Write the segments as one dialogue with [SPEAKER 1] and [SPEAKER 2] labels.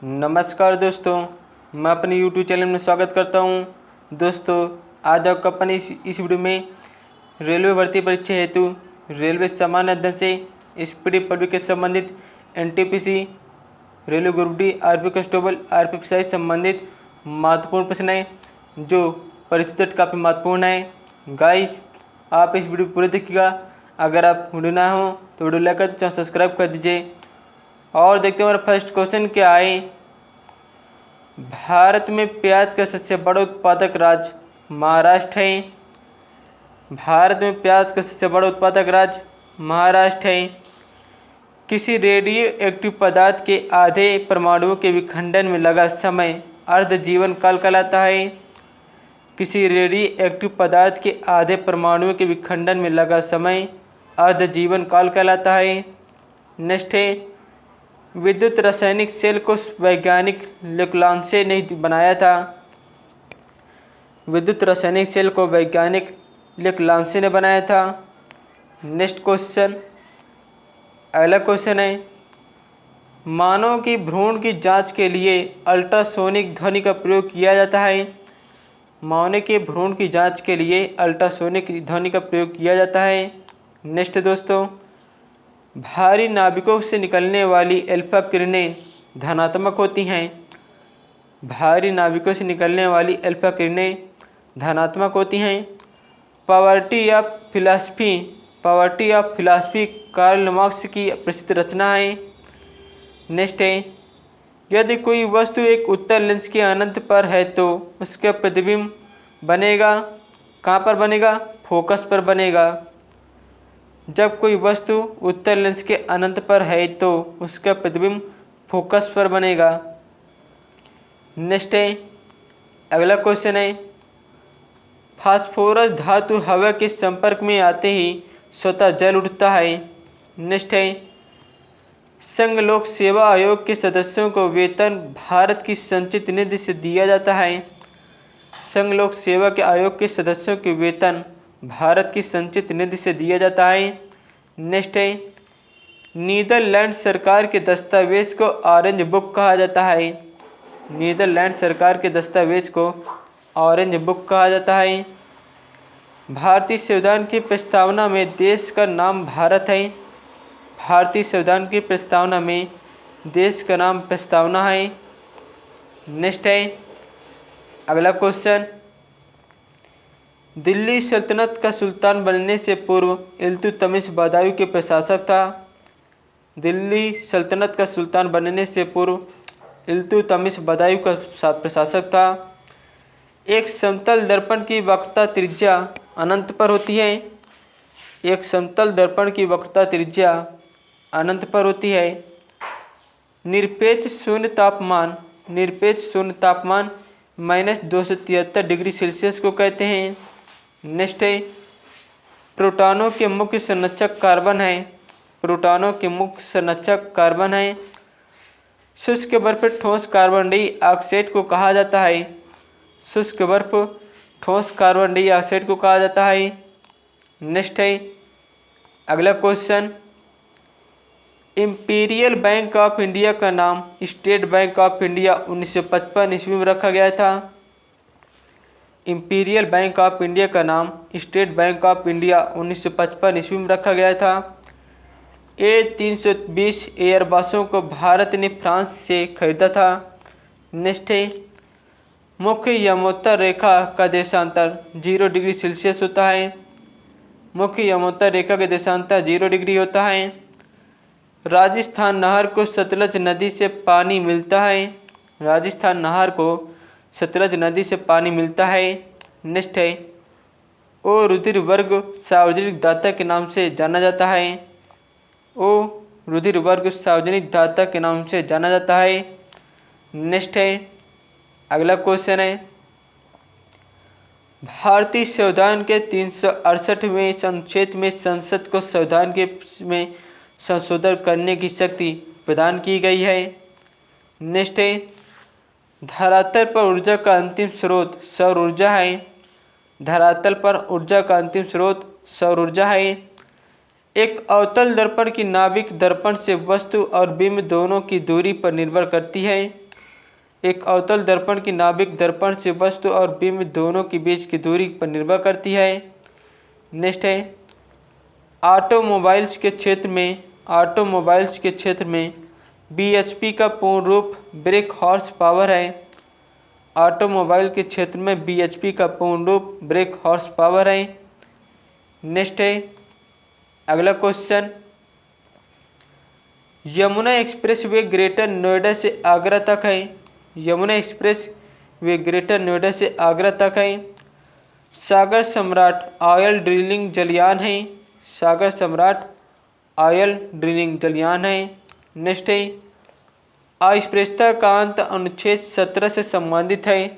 [SPEAKER 1] नमस्कार दोस्तों, मैं अपने YouTube चैनल में स्वागत करता हूं। दोस्तों, आज आपको अपने इस वीडियो में रेलवे भर्ती परीक्षा हेतु रेलवे सामान्य अध्ययन से स्पीडी पब्लिक के संबंधित NTPC, railway group D, RP constable, RP से संबंधित महत्वपूर्ण प्रश्न हैं जो परीक्षा तट काफ़ी महत्वपूर्ण है। गाइस, आप इस वीडियो पूरे देखिएगा। अगर आप वीडियो ना हो तो वीडियो लाइक कर चैनल सब्सक्राइब कर दीजिए। और देखते हैं हमारा फर्स्ट क्वेश्चन क्या है। भारत में प्याज का सबसे बड़ा उत्पादक राज्य महाराष्ट्र है। भारत में प्याज का सबसे बड़ा उत्पादक राज्य महाराष्ट्र है। किसी रेडियो एक्टिव पदार्थ के आधे परमाणुओं के विखंडन में लगा समय अर्ध जीवन काल कहलाता है। किसी रेडियो एक्टिव पदार्थ के आधे परमाणुओं के विखंडन में लगा समय अर्ध जीवन काल कहलाता है। नेक्स्ट है, विद्युत रासायनिक सेल को वैज्ञानिक लेक्लांसे ने बनाया था। विद्युत रासायनिक सेल को वैज्ञानिक लेक्लांसे ने बनाया था। नेक्स्ट क्वेश्चन, अगला क्वेश्चन है, मानव की भ्रूण की जांच के लिए अल्ट्रासोनिक ध्वनि का प्रयोग किया जाता है। मानव के भ्रूण की जांच के लिए अल्ट्रासोनिक ध्वनि का प्रयोग किया जाता है। नेक्स्ट दोस्तों, भारी नाभिकों से निकलने वाली अल्फा किरणें धनात्मक होती हैं। भारी नाभिकों से निकलने वाली अल्फा किरणें धनात्मक होती हैं। Poverty of philosophy Karl Marx की प्रसिद्ध रचना है। नेक्स्ट है, यदि कोई वस्तु एक उत्तल लेंस के अनंत पर है तो उसका प्रतिबिंब बनेगा कहाँ पर बनेगा? फोकस पर बनेगा। जब कोई वस्तु उत्तल लेंस के अनंत पर है तो उसका प्रतिबिंब फोकस पर बनेगा। नेक्स्ट है, अगला क्वेश्चन है, फास्फोरस धातु हवा के संपर्क में आते ही स्वतः जल उठता है। नेक्स्ट है, संघ लोक सेवा आयोग के सदस्यों को वेतन भारत की संचित निधि से दिया जाता है। संघ लोक सेवा के आयोग के सदस्यों के वेतन भारत की संचित निधि से दिया जाता है। नेक्स्ट है, नीदरलैंड सरकार के दस्तावेज को ऑरेंज बुक कहा जाता है। नीदरलैंड सरकार के दस्तावेज को ऑरेंज बुक कहा जाता है। भारतीय संविधान की प्रस्तावना में देश का नाम भारत है। भारतीय संविधान की प्रस्तावना में देश का नाम प्रस्तावना है। नेक्स्ट है, अगला क्वेश्चन, दिल्ली सल्तनत का सुल्तान बनने से पूर्व इल्तुतमिश बदायूं के प्रशासक था। दिल्ली सल्तनत का सुल्तान बनने से पूर्व इल्तुतमिश बदायूं का प्रशासक था। एक समतल दर्पण की वक्रता त्रिज्या अनंत पर होती है। एक समतल दर्पण की वक्रता त्रिज्या अनंत पर होती है। निरपेक्ष शून्य तापमान -273 डिग्री सेल्सियस को कहते हैं। नेक्स्ट है, प्रोटॉनों के मुख्य संरक्षक कार्बन है। प्रोटॉनों के मुख्य संरक्षक कार्बन है। शुष्क बर्फ ठोस कार्बन डाइऑक्साइड को कहा जाता है। शुष्क बर्फ ठोस कार्बन डाइऑक्साइड को कहा जाता है। नेक्स्ट है, अगला question, imperial bank of India का नाम स्टेट बैंक ऑफ इंडिया 1955 ईस्वी में रखा गया था। इंपीरियल बैंक ऑफ इंडिया का नाम स्टेट बैंक ऑफ इंडिया 1955 ईस्वी में रखा गया था। A320 एयरबसों को भारत ने फ्रांस से खरीदा था। नेक्स्ट है, मुख्य यमोत्तर रेखा का देशांतर 0 डिग्री सेल्सियस होता है। मुख्य यमोत्तर रेखा का देशांतर 0 डिग्री होता है। राजस्थान नहर को सतलज नदी से पानी मिलता है। राजस्थान नहर को सतलज नदी से पानी मिलता है। नेक्स्ट है, ओ रुधिर वर्ग सार्वजनिक दाता के नाम से जाना जाता है। ओ रुधिर वर्ग सार्वजनिक दाता के नाम से जाना जाता है। नेक्स्ट है, अगला क्वेश्चन है, भारतीय संविधान के 368वें अनुच्छेद में संसद को संविधान के में संशोधन करने की शक्ति प्रदान की गई है। नेक्स्ट है, धरातल पर ऊर्जा का अंतिम स्रोत सौर ऊर्जा है। धरातल पर ऊर्जा का अंतिम स्रोत सौर ऊर्जा है। एक अवतल दर्पण की नाभिक दर्पण से वस्तु और बिंब दोनों की दूरी पर निर्भर करती है। एक अवतल दर्पण की नाभिक दर्पण से वस्तु और बिंब दोनों के बीच की दूरी पर निर्भर करती है। नेक्स्ट है ऑटोमोबाइल्स के क्षेत्र में bhp का पूर्ण रूप ब्रेक हॉर्स पावर है। ऑटोमोबाइल के क्षेत्र में bhp का पूर्ण रूप ब्रेक हॉर्स पावर है। नेक्स्ट है अगला question, Yamuna express way greater Noida से आगरा तक है। Yamuna express way greater Noida से आगरा तक है। सागर सम्राट ऑयल ड्रिलिंग जलयान है। सागर सम्राट ऑयल ड्रिलिंग जलयान है। नेक्स्ट है अस्पृश्यता का अंत अनुच्छेद 17 से संबंधित है।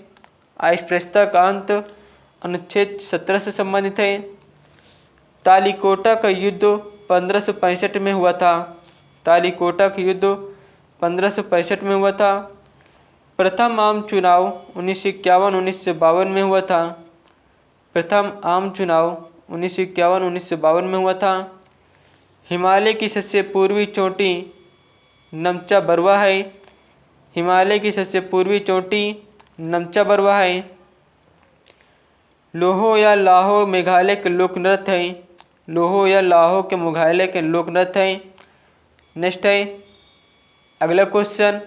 [SPEAKER 1] अस्पृश्यता का अंत अनुच्छेद 17 से संबंधित है। तालीकोटा का युद्ध 1565 में हुआ था। तालीकोटा का युद्ध 1565 में हुआ था। प्रथम आम चुनाव 1951-1952 में हुआ था। प्रथम आम चुनाव 1951-1952 में हुआ था। हिमालय की सबसे पूर्वी चोटी नमचा बरवा है। हिमालय की सबसे पूर्वी चोटी नमचा बरवा है। लोहो या लाहो मेघालय के लोक नृत्य है। लोहो या लाहो के मेघालय के लोक नृत्य है। नेक्स्ट है अगला क्वेश्चन,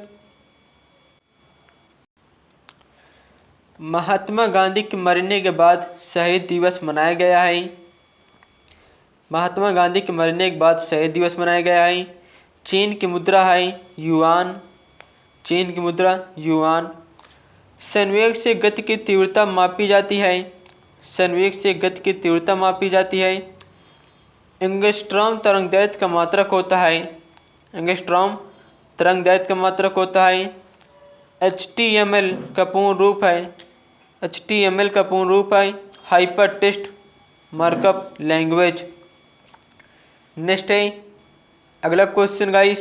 [SPEAKER 1] महात्मा गांधी के मरने के बाद शहीद दिवस मनाया गया है। महात्मा गांधी के मरने के बाद शहीद दिवस मनाया गया है। चीन की मुद्रा है युआन। चीन की मुद्रा युआन। संवेग से गति की तीव्रता मापी जाती है। संवेग से गति की तीव्रता मापी जाती है। एंगस्ट्रॉम तरंगदैर्घ्य का मात्रक होता है। एंगस्ट्रॉम तरंगदैर्घ्य का मात्रक होता है। HTML का पूर्ण रूप है। HTML का पूर्ण रूप है hyper text markup language. Next है अगला क्वेश्चन गाइस,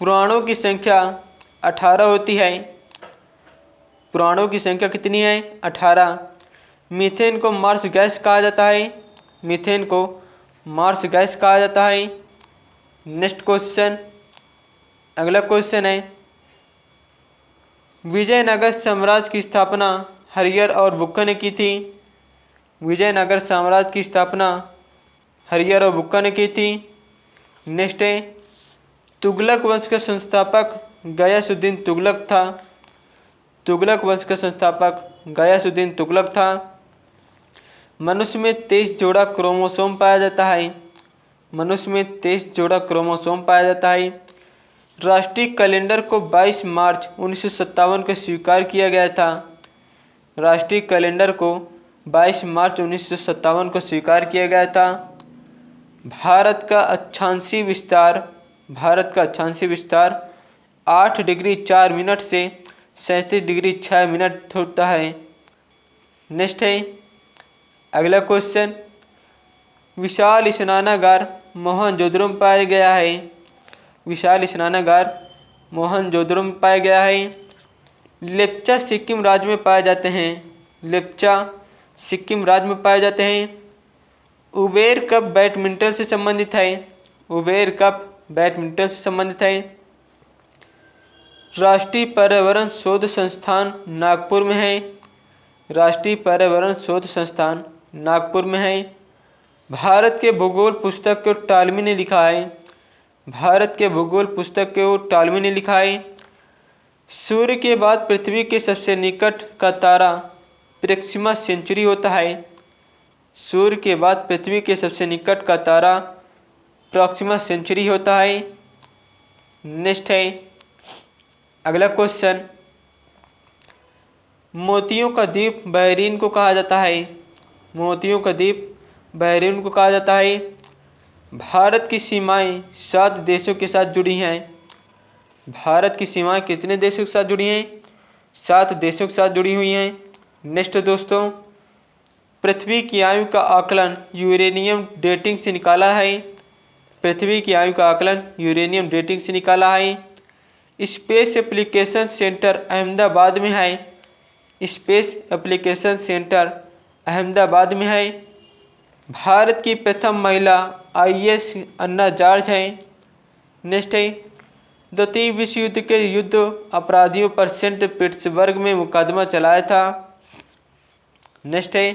[SPEAKER 1] पुराणों की संख्या 18 होती है। पुराणों की संख्या कितनी है? 18। मीथेन को मार्स गैस कहा जाता है। मीथेन को मार्स गैस कहा जाता है। नेक्स्ट क्वेश्चन, अगला क्वेश्चन है, विजयनगर साम्राज्य की स्थापना हरिहर और बुक्का ने की थी। विजयनगर साम्राज्य की स्थापना हरिहर और बुक्का ने की थी। नेक्स्ट है तुगलक वंश का संस्थापक गयासुद्दीन तुगलक था। तुगलक वंश का संस्थापक गयासुद्दीन तुगलक था। मनुष्य में 23 जोड़ा क्रोमोसोम पाया जाता है। मनुष्य में 23 जोड़ा क्रोमोसोम पाया जाता है। राष्ट्रीय कैलेंडर को 22 मार्च 1957 को स्वीकार किया गया था। राष्ट्रीय कैलेंडर को 22 मार्च 1957 को स्वीकार किया गया था। भारत का अक्षांशीय विस्तार 8 डिग्री 4 मिनट से 37 डिग्री 6 मिनट होता है। नेक्स्ट है अगला क्वेश्चन, विशाल स्नानागार मोहनजोदड़ो में पाया गया है। विशाल स्नानागार मोहनजोदड़ो में पाया गया है। लेप्चा सिक्किम राज्य में पाए जाते हैं। लेप्चा सिक्किम राज्य में पाए जाते हैं। उबेर कप बैडमिंटन से संबंधित है। उबेर कप बैडमिंटन से संबंधित है। राष्ट्रीय पर्यावरण शोध संस्थान नागपुर में है। राष्ट्रीय पर्यावरण शोध संस्थान नागपुर में है। भारत के भूगोल पुस्तक को टालमी ने लिखा है। भारत के भूगोल पुस्तक को टालमी ने लिखा है। सूर्य के बाद पृथ्वी के सबसे निकट का तारा प्रोक्सिमा सेंचुरी होता है। सूर्य के बाद पृथ्वी के सबसे निकट का तारा प्रोक्सिमा सेंचुरी होता है। नेक्स्ट है अगला क्वेश्चन, मोतियों का द्वीप बहरीन को कहा जाता है। मोतियों का द्वीप बहरीन को कहा जाता है। भारत की सीमाएं 7 देशों के साथ जुड़ी हैं। भारत की सीमाएं कितने देशों के साथ जुड़ी हैं? 7 देशों के साथ जुड़ी हुई हैं। नेक्स्ट दोस्तों, पृथ्वी की आयु का आकलन यूरेनियम डेटिंग से निकाला है। पृथ्वी की आयु का आकलन यूरेनियम डेटिंग से निकाला है। स्पेस एप्लीकेशन सेंटर अहमदाबाद में है। स्पेस एप्लीकेशन सेंटर अहमदाबाद में है। भारत की प्रथम महिला IAS अन्ना जॉर्ज हैं। नेक्स्ट है द्वितीय विश्व युद्ध के युद्ध अपराधियों पर सेंट पीटर्सबर्ग में मुकदमा चलाया था। नेक्स्ट है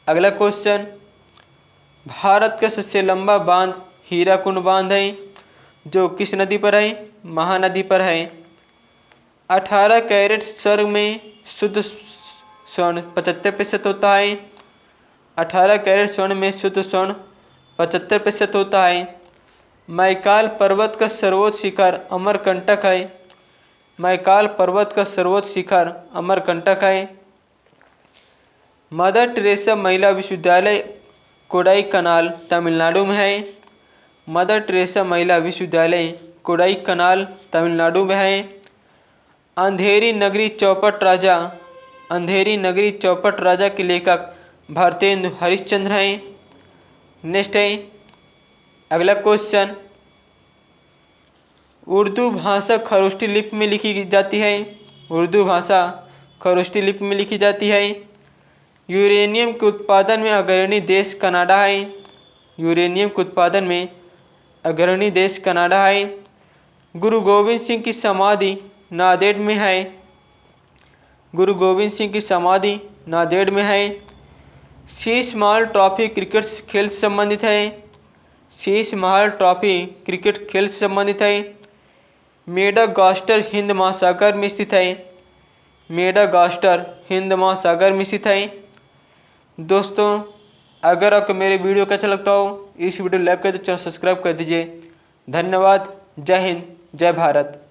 [SPEAKER 1] अगला क्वेश्चन, भारत का सबसे लंबा बांध हीराकुंड बांध है जो किस नदी पर है? महानदी पर है। 18 कैरेट स्वर्ण में शुद्ध स्वर्ण 75% होता है। 18 कैरेट स्वर्ण में शुद्ध स्वर्ण 75% होता है। मैकाल पर्वत का सर्वोच्च शिखर अमरकंटक है। मैकाल पर्वत का सर्वोच्च शिखर अमरकंटक है। मदर टेरेसा महिला विश्वविद्यालय कोडाईकनाल तमिलनाडु में है। मदर टेरेसा महिला विश्वविद्यालय कोडाईकनाल तमिलनाडु में है। अंधेरी नगरी चौपट राजा के लेखक भारतेंदु हरिश्चंद्र हैं। नेक्स्ट है अगला क्वेश्चन, उर्दू भाषा खरोष्टी लिपि में लिखी जाती है। उर्दू भाषा खरोष्टी लिपि में लिखी जाती है। यूरेनियम के उत्पादन में अग्रणी देश कनाडा है। यूरेनियम के उत्पादन में अग्रणी देश कनाडा है। गुरु गोविंद सिंह की समाधि नांदेड़ में है। गुरु गोविंद सिंह की समाधि नांदेड़ में है। शीश महल ट्रॉफी क्रिकेट खेल से संबंधित है। शीश महल ट्रॉफी क्रिकेट खेल से संबंधित है। मेडागास्कर हिंद महासागर में स्थित है। मेडागास्कर हिंद महासागर में स्थित है। दोस्तों अगर आपको मेरे वीडियो का अच्छा लगता हो इस वीडियो को लाइक कर दीजिए, चैनल सब्सक्राइब कर दीजिए। धन्यवाद। जय हिंद, जय भारत।